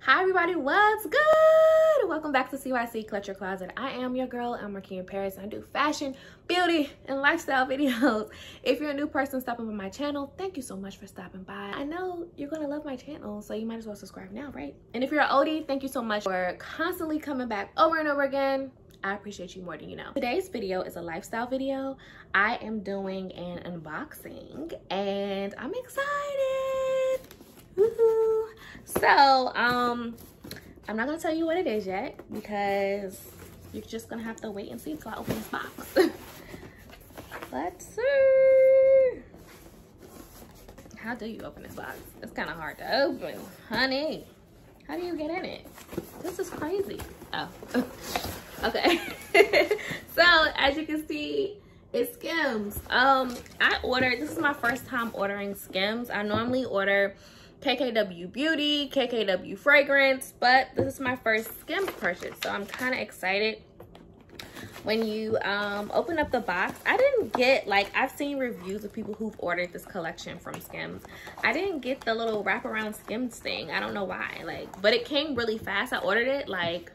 Hi everybody, what's good? Welcome back to CYC Clutch Your Closet. I am your girl, I'm Marquia Paris. I do fashion, beauty, and lifestyle videos. If you're a new person stopping by my channel, thank you so much for stopping by. I know you're gonna love my channel, so you might as well subscribe now, right? And if you're an oldie, thank you so much for constantly coming back over and over again. I appreciate you more than you know. Today's video is a lifestyle video. I am doing an unboxing and I'm excited. Woohoo! So, I'm not gonna tell you what it is yet because you're just gonna have to wait and see until I open this box. Let's see. How do you open this box? It's kind of hard to open, honey. How do you get in it? This is crazy. Oh, okay. So, as you can see, it's Skims. I ordered, this is my first time ordering Skims. I normally order KKW Beauty, KKW Fragrance, but this is my first Skims purchase, so I'm kind of excited. When you open up the box, I didn't get, like, I've seen reviews of people who've ordered this collection from Skims. I didn't get the little wraparound Skims thing. I don't know why, like, but it came really fast. I ordered it, like,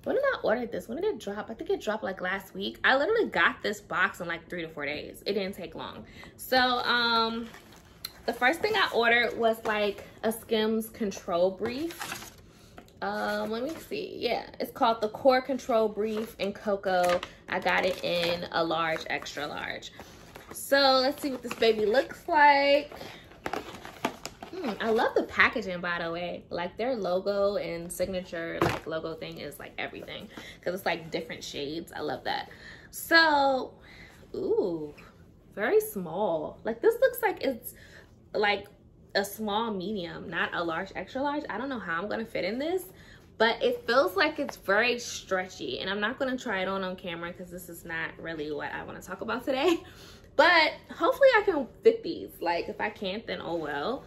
when did I order this? When did it drop? I think it dropped, like, last week. I literally got this box in, like, 3 to 4 days. It didn't take long. So, the first thing I ordered was like a Skims control brief. Let me see. Yeah, it's called the Core Control Brief in Cocoa. I got it in a large, extra large. So let's see what this baby looks like. I love the packaging, by the way. Like their logo and signature like logo thing is like everything because it's like different shades. I love that. So, ooh, very small. Like this looks like it's like a small medium, not a large extra large. I don't know how I'm gonna fit in this, but it feels like it's very stretchy, and I'm not gonna try it on camera because this is not really what I want to talk about today. But hopefully I can fit these. Like if I can't, then oh well,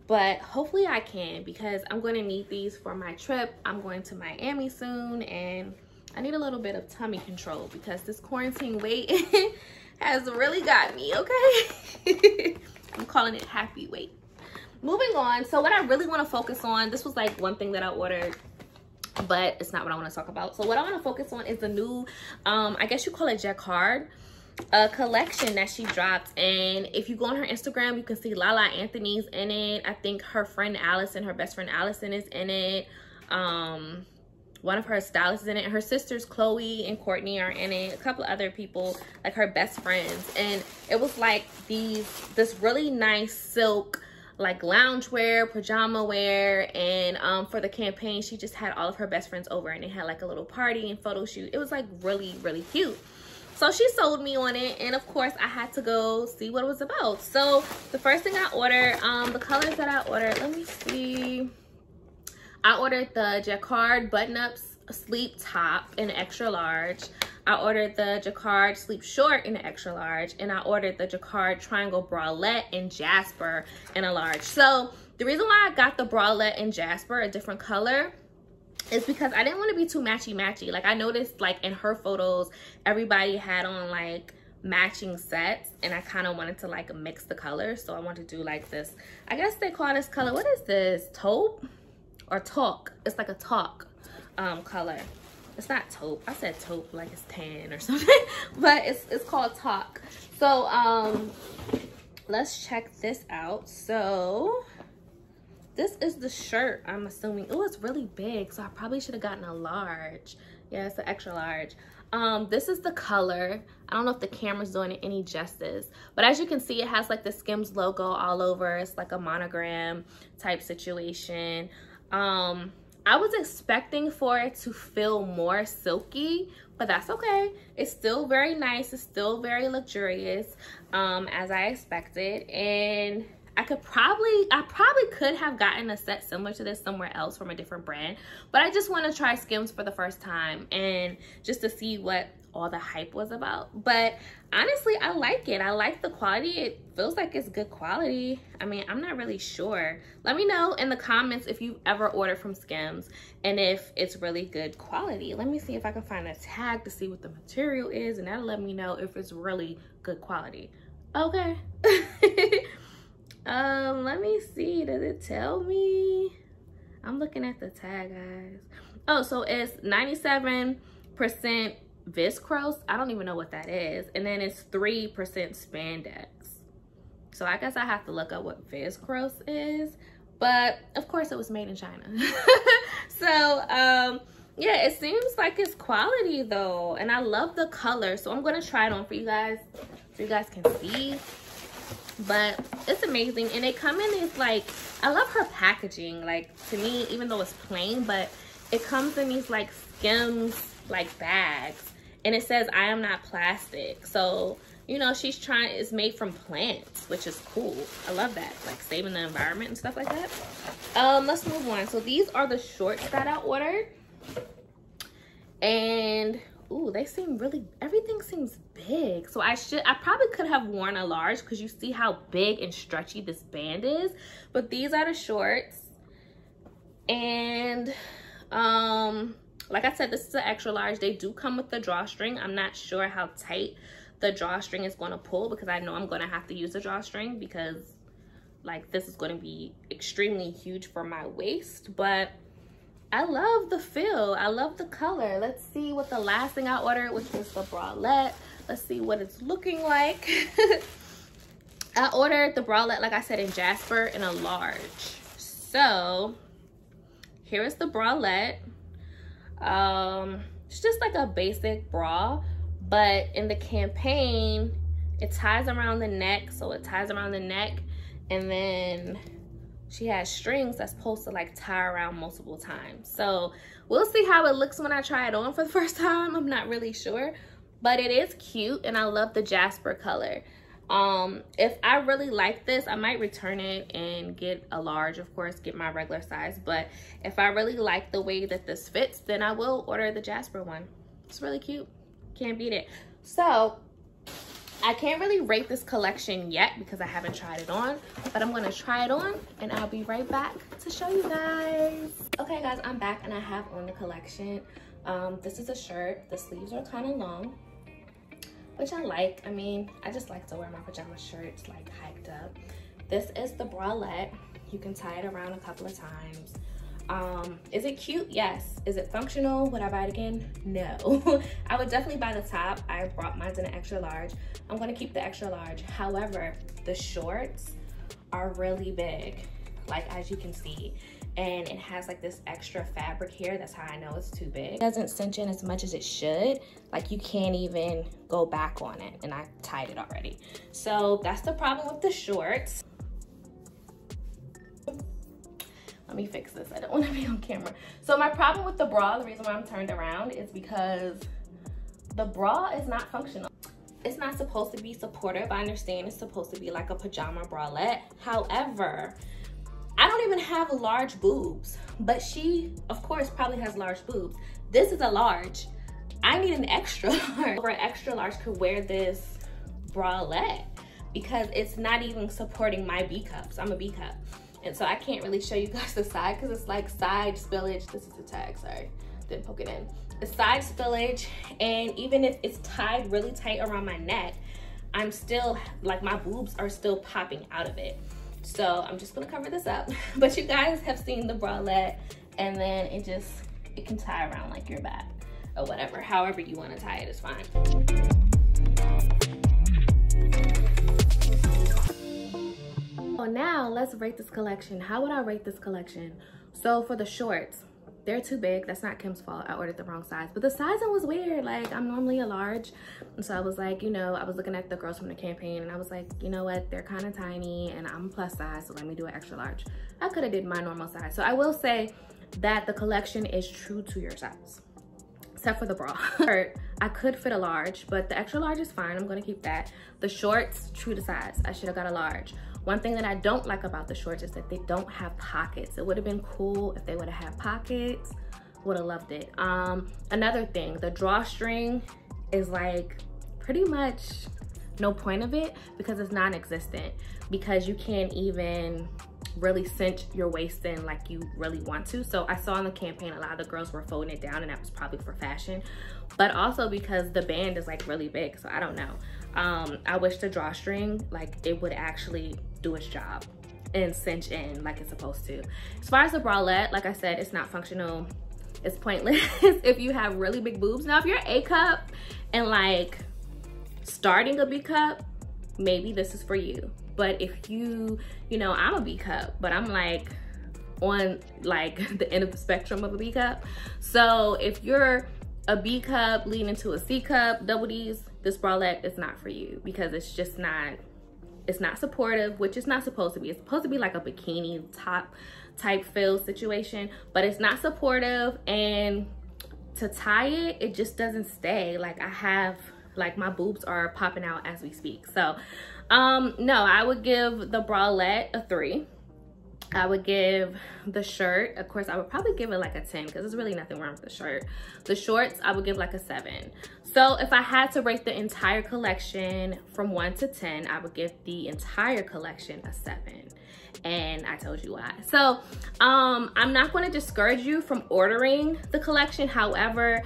but hopefully I can because I'm going to need these for my trip. I'm going to Miami soon and I need a little bit of tummy control because this quarantine weight has really got me, okay? I'm calling it happy weight. Moving on, so what I really want to focus on, this was like one thing that I ordered, but it's not what I want to talk about. So what I want to focus on is the new, I guess you call it JACQUARD collection that she dropped. And if you go on her Instagram, you can see Lala Anthony's in it. I think her friend Allison, her best friend Allison is in it. One of her stylists is in it. Her sisters Chloe and Courtney are in it. A couple of other people, like her best friends. And it was like this really nice silk, like loungewear, pajama wear. And for the campaign, she just had all of her best friends over and they had like a little party and photo shoot. It was like really, really cute. So she sold me on it, and of course I had to go see what it was about. So the first thing I ordered, the colors that I ordered, let me see. I ordered the JACQUARD button-up sleep top in extra large. I ordered the JACQUARD sleep short in extra large. And I ordered the JACQUARD triangle bralette in Jasper in a large. So the reason why I got the bralette in Jasper, a different color, is because I didn't want to be too matchy-matchy. Like I noticed like in her photos, everybody had on like matching sets, and I kind of wanted to like mix the colors. So I wanted to do like this, I guess they call this color, what is this, taupe? Or taupe. It's like a taupe color. It's not taupe. I said taupe like it's tan or something, but it's called taupe. So let's check this out. So this is the shirt, I'm assuming. Oh, it's really big, so I probably should have gotten a large. Yeah, it's an extra large. This is the color. I don't know if the camera's doing it any justice, but as you can see, it has like the Skims logo all over. It's like a monogram type situation. I was expecting for it to feel more silky, but that's okay. It's still very nice. It's still very luxurious, as I expected. And I probably could have gotten a set similar to this somewhere else from a different brand, but I just want to try Skims for the first time and just to see what all the hype was about. But honestly, I like it. I like the quality. It feels like it's good quality. I mean, I'm not really sure. Let me know in the comments if you've ever ordered from Skims and if it's really good quality. Let me see if I can find a tag to see what the material is, and that'll let me know if it's really good quality. Okay. Let me see, does it tell me? I'm looking at the tag, guys. Oh, so it's 97% viscose. I don't even know what that is. And then it's 3% spandex. So I guess I have to look up what viscose is. But of course it was made in China. So yeah, it seems like it's quality though. And I love the color. So I'm gonna try it on for you guys so you guys can see. But it's amazing. And they come in these, like, I love her packaging. Like, to me, even though it's plain, but it comes in these like SKIMS like bags. And it says, I am not plastic. So, you know, it's made from plants, which is cool. I love that, like saving the environment and stuff like that. Let's move on. So these are the shorts that I ordered. And ooh, they seem really, everything seems big. So I probably could have worn a large because you see how big and stretchy this band is. But these are the shorts. And like I said, this is an extra large. They do come with the drawstring. I'm not sure how tight the drawstring is going to pull because I know I'm going to have to use the drawstring because like this is going to be extremely huge for my waist. But I love the feel. I love the color. Let's see what the last thing I ordered, which was the bralette. Let's see what it's looking like. I ordered the bralette, like I said, in Jasper in a large. So here is the bralette. It's just like a basic bra, but in the campaign, it ties around the neck. So it ties around the neck, and then she has strings that's supposed to like tie around multiple times. So we'll see how it looks when I try it on for the first time. I'm not really sure, but it is cute and I love the Jasper color. If I really like this, I might return it and get a large, of course, get my regular size. But if I really like the way that this fits, then I will order the Jasper one. It's really cute. Can't beat it. So I can't really rate this collection yet because I haven't tried it on, but I'm gonna try it on and I'll be right back to show you guys. Okay guys, I'm back and I have on the collection. This is a shirt. The sleeves are kind of long, which I like. I mean, I just like to wear my pajama shirts like hiked up. This is the bralette. You can tie it around a couple of times. Is it cute? Yes. Is it functional? Would I buy it again? No. I would definitely buy the top. I brought mine in an extra large. I'm gonna keep the extra large. However, the shorts are really big, like as you can see. And it has like this extra fabric here. That's how I know it's too big. It doesn't cinch in as much as it should. Like you can't even go back on it, and I tied it already. So that's the problem with the shorts. Let me fix this. I don't want to be on camera. So my problem with the bra, the reason why I'm turned around is because the bra is not functional. It's not supposed to be supportive. I understand it's supposed to be like a pajama bralette. However, I don't even have large boobs, but she, of course, probably has large boobs. This is a large. I need an extra large. Or an extra large could wear this bralette because it's not even supporting my B cups. I'm a B cup. And so I can't really show you guys the side because it's like side spillage. This is the tag, sorry, didn't poke it in. The side spillage, and even if it's tied really tight around my neck, I'm still, like my boobs are still popping out of it. So I'm just gonna cover this up. But you guys have seen the bralette, and then it can tie around like your back or whatever. However you wanna tie it is fine. So now let's rate this collection. How would I rate this collection? So for the shorts, they're too big. That's not Kim's fault. I ordered the wrong size, but the sizing was weird. Like I'm normally a large. And so I was like, you know, I was looking at the girls from the campaign and I was like, you know what? They're kind of tiny and I'm plus size, so let me do an extra large. I could have did my normal size. So I will say that the collection is true to your size, except for the bra. I could fit a large, but the extra large is fine. I'm gonna keep that. The shorts, true to size. I should have got a large. One thing that I don't like about the shorts is that they don't have pockets. It would have been cool if they would have had pockets. Would have loved it. Another thing, the drawstring is like pretty much no point of it because it's non-existent, because you can't even really cinch your waist in like you really want to. So I saw in the campaign a lot of the girls were folding it down, and that was probably for fashion, but also because the band is like really big. So I don't know. I wish the drawstring, like it would actually do its job. and cinch in like it's supposed to. As far as the bralette, like I said, it's not functional. It's pointless if you have really big boobs. Now, if you're A cup and like starting a B cup, maybe this is for you. But if you know, I'm a B cup, but I'm like on like the end of the spectrum of a B cup. So if you're a B cup leading into a C cup, double D's, this bralette is not for you, because it's just not, it's not supportive, which it's not supposed to be. It's supposed to be like a bikini top type feel situation, but it's not supportive, and to tie it, it just doesn't stay. Like I have, like my boobs are popping out as we speak. So no, I would give the bralette a 3. I would give the shirt, of course, I would probably give it like a 10 because there's really nothing wrong with the shirt. The shorts, I would give like a 7. So if I had to rate the entire collection from 1 to 10, I would give the entire collection a 7. And I told you why. So I'm not going to discourage you from ordering the collection. However,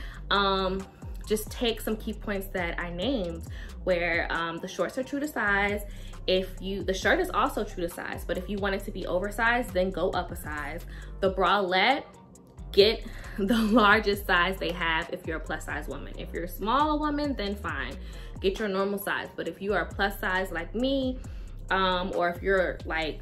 just take some key points that I named, where the shorts are true to size. The shirt is also true to size, but if you want it to be oversized, then go up a size. The bralette, get the largest size they have if you're a plus size woman. If you're a small woman, then fine, get your normal size. But if you are a plus size like me, or if you're like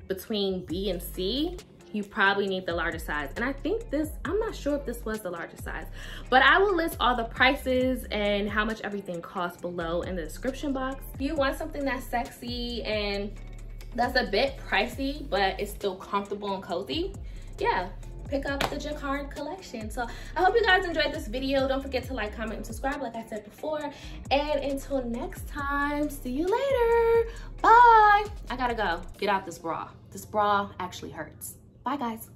between B and C, you probably need the largest size. And I think this, I'm not sure if this was the largest size, but I will list all the prices and how much everything costs below in the description box. If you want something that's sexy and that's a bit pricey, but it's still comfortable and cozy, yeah, pick up the JACQUARD collection. So I hope you guys enjoyed this video. Don't forget to like, comment, and subscribe like I said before. And until next time, see you later. Bye. I gotta go get out this bra. This bra actually hurts. Bye guys.